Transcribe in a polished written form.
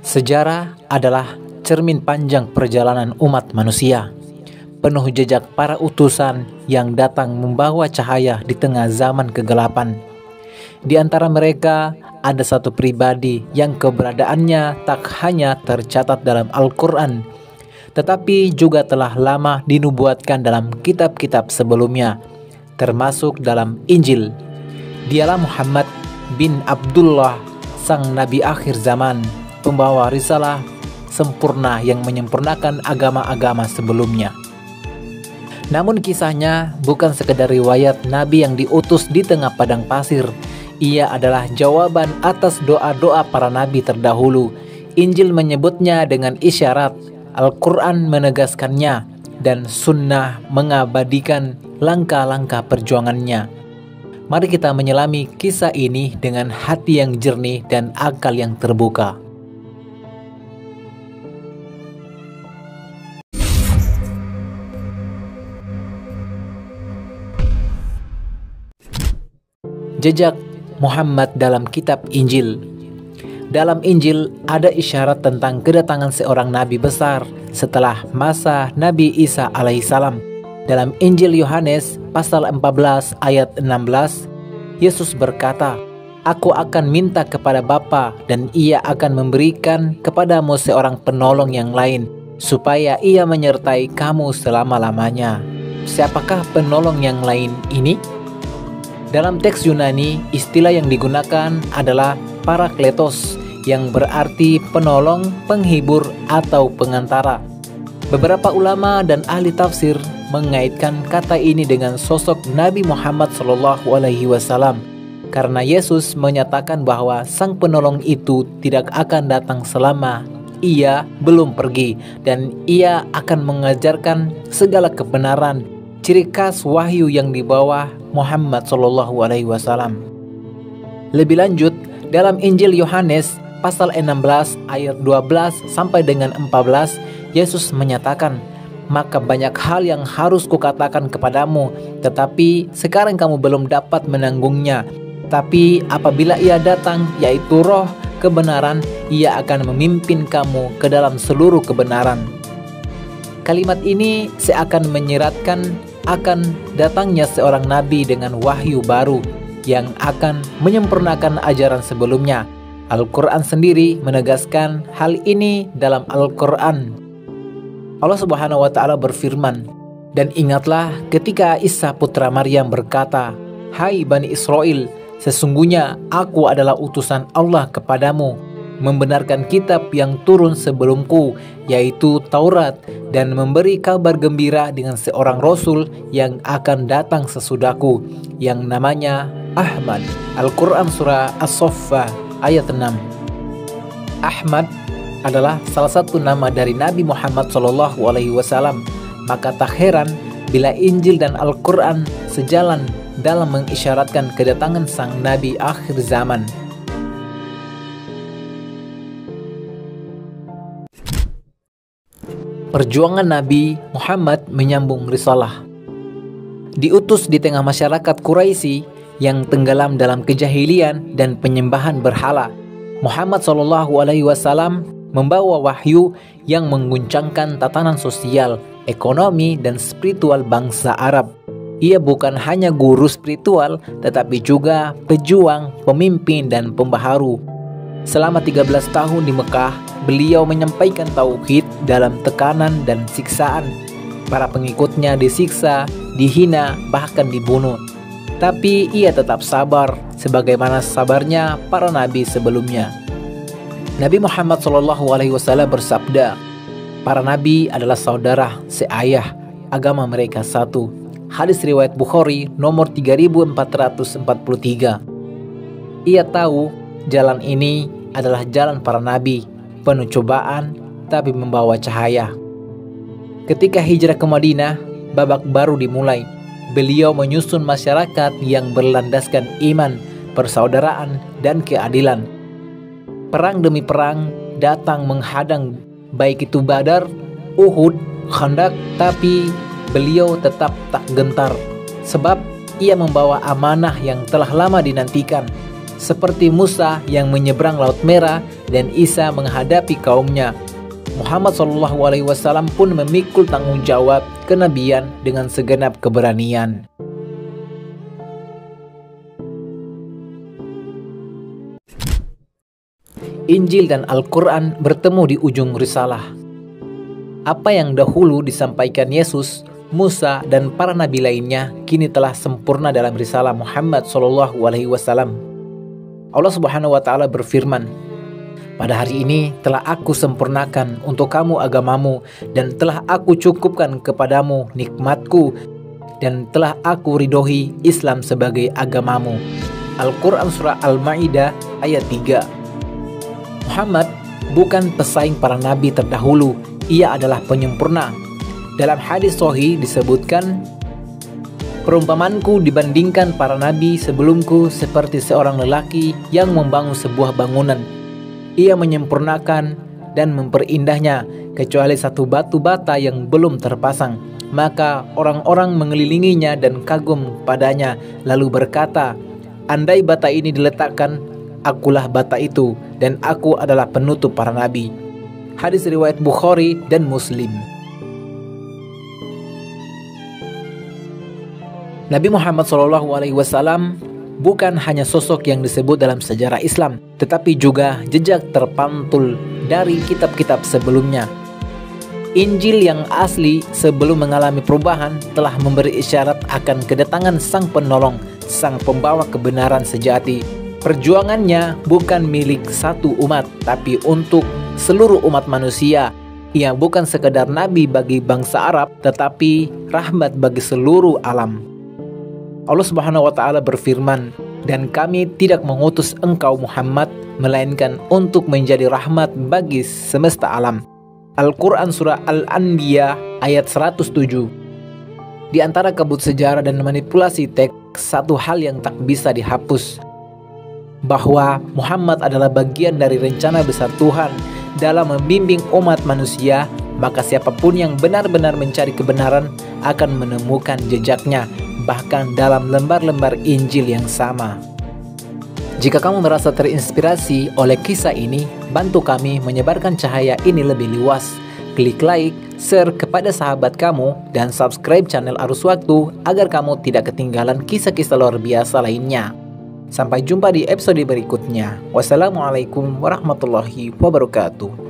Sejarah adalah cermin panjang perjalanan umat manusia, penuh jejak para utusan yang datang membawa cahaya di tengah zaman kegelapan. Di antara mereka ada satu pribadi yang keberadaannya tak hanya tercatat dalam Al-Quran, tetapi juga telah lama dinubuatkan dalam kitab-kitab sebelumnya, termasuk dalam Injil. Dialah Muhammad bin Abdullah, sang Nabi akhir zaman, pembawa risalah sempurna yang menyempurnakan agama-agama sebelumnya. Namun kisahnya bukan sekedar riwayat Nabi yang diutus di tengah padang pasir. Ia adalah jawaban atas doa-doa para Nabi terdahulu. Injil menyebutnya dengan isyarat, Al-Quran menegaskannya, dan Sunnah mengabadikan langkah-langkah perjuangannya. Mari kita menyelami kisah ini dengan hati yang jernih dan akal yang terbuka. Jejak Muhammad dalam kitab Injil. Dalam Injil ada isyarat tentang kedatangan seorang nabi besar setelah masa Nabi Isa alaihissalam. Dalam Injil Yohanes pasal 14 ayat 16, Yesus berkata, "Aku akan minta kepada Bapa dan Ia akan memberikan kepadamu seorang penolong yang lain, supaya Ia menyertai kamu selama-lamanya." Siapakah penolong yang lain ini? Dalam teks Yunani, istilah yang digunakan adalah parakletos, yang berarti penolong, penghibur, atau pengantara. Beberapa ulama dan ahli tafsir mengaitkan kata ini dengan sosok Nabi Muhammad SAW, karena Yesus menyatakan bahwa sang penolong itu tidak akan datang selama Ia belum pergi, dan Ia akan mengajarkan segala kebenaran, ciri khas wahyu yang dibawa Muhammad SAW. Lebih lanjut, dalam Injil Yohanes pasal 16 ayat 12 sampai dengan 14, Yesus menyatakan, "Maka banyak hal yang harus kukatakan kepadamu, tetapi sekarang kamu belum dapat menanggungnya. Tapi apabila Ia datang, yaitu Roh kebenaran, Ia akan memimpin kamu ke dalam seluruh kebenaran." Kalimat ini seakan menyiratkan akan datangnya seorang nabi dengan wahyu baru yang akan menyempurnakan ajaran sebelumnya. Al-Quran sendiri menegaskan hal ini dalam Al-Quran. Allah Subhanahu wa Ta'ala berfirman, "Dan ingatlah ketika Isa putra Maryam berkata, 'Hai Bani Israel, sesungguhnya aku adalah utusan Allah kepadamu, membenarkan kitab yang turun sebelumku, yaitu Taurat, dan memberi kabar gembira dengan seorang Rasul yang akan datang sesudahku, yang namanya Ahmad." Al-Quran Surah As-Saffah ayat 6. Ahmad adalah salah satu nama dari Nabi Muhammad SAW. Maka tak heran bila Injil dan Al-Quran sejalan dalam mengisyaratkan kedatangan sang Nabi akhir zaman. Perjuangan Nabi Muhammad menyambung risalah. Diutus di tengah masyarakat Quraisy yang tenggelam dalam kejahilian dan penyembahan berhala, Muhammad SAW membawa wahyu yang mengguncangkan tatanan sosial, ekonomi, dan spiritual bangsa Arab. Ia bukan hanya guru spiritual, tetapi juga pejuang, pemimpin, dan pembaharu. Selama 13 tahun di Mekah, beliau menyampaikan tauhid dalam tekanan dan siksaan. Para pengikutnya disiksa, dihina, bahkan dibunuh. Tapi ia tetap sabar, sebagaimana sabarnya para nabi sebelumnya. Nabi Muhammad SAW bersabda, "Para nabi adalah saudara seayah, agama mereka satu." Hadis riwayat Bukhari nomor 3443. Ia tahu jalan ini adalah jalan para nabi, penuh cobaan tapi membawa cahaya. Ketika hijrah ke Madinah, babak baru dimulai. Beliau menyusun masyarakat yang berlandaskan iman, persaudaraan, dan keadilan. Perang demi perang datang menghadang, baik itu Badar, Uhud, Khandak, tapi beliau tetap tak gentar, sebab ia membawa amanah yang telah lama dinantikan. seperti Musa yang menyeberang Laut Merah dan Isa menghadapi kaumnya. Muhammad SAW pun memikul tanggung jawab kenabian dengan segenap keberanian. Injil dan Al-Quran bertemu di ujung risalah. Apa yang dahulu disampaikan Yesus, Musa, dan para nabi lainnya kini telah sempurna dalam risalah Muhammad SAW. Allah Subhanahu wa Ta'ala berfirman, "Pada hari ini telah aku sempurnakan untuk kamu agamamu, dan telah aku cukupkan kepadamu nikmatku, dan telah aku ridhoi Islam sebagai agamamu." Al-Quran Surah Al-Ma'idah ayat 3. Muhammad bukan pesaing para nabi terdahulu, ia adalah penyempurna. Dalam hadis sahih disebutkan, "Perumpamanku dibandingkan para nabi sebelumku seperti seorang lelaki yang membangun sebuah bangunan. Ia menyempurnakan dan memperindahnya kecuali satu batu bata yang belum terpasang. Maka orang-orang mengelilinginya dan kagum padanya, lalu berkata, 'Andai bata ini diletakkan, akulah bata itu, dan aku adalah penutup para nabi.'" Hadis riwayat Bukhari dan Muslim. Nabi Muhammad SAW bukan hanya sosok yang disebut dalam sejarah Islam, tetapi juga jejak terpantul dari kitab-kitab sebelumnya. Injil yang asli sebelum mengalami perubahan telah memberi isyarat akan kedatangan Sang Penolong, Sang Pembawa kebenaran sejati. Perjuangannya bukan milik satu umat, tapi untuk seluruh umat manusia. Ia bukan sekedar nabi bagi bangsa Arab, tetapi rahmat bagi seluruh alam. Allah Subhanahu wa Ta'ala berfirman, "Dan kami tidak mengutus engkau Muhammad, melainkan untuk menjadi rahmat bagi semesta alam." Al-Quran Surah Al-Anbiya ayat 107. Di antara kabut sejarah dan manipulasi teks, satu hal yang tak bisa dihapus, bahwa Muhammad adalah bagian dari rencana besar Tuhan dalam membimbing umat manusia. Maka siapapun yang benar-benar mencari kebenaran akan menemukan jejaknya, bahkan dalam lembar-lembar Injil yang sama. Jika kamu merasa terinspirasi oleh kisah ini, bantu kami menyebarkan cahaya ini lebih luas. Klik like, share kepada sahabat kamu, dan subscribe channel Arus Waktu agar kamu tidak ketinggalan kisah-kisah luar biasa lainnya. Sampai jumpa di episode berikutnya. Wassalamualaikum warahmatullahi wabarakatuh.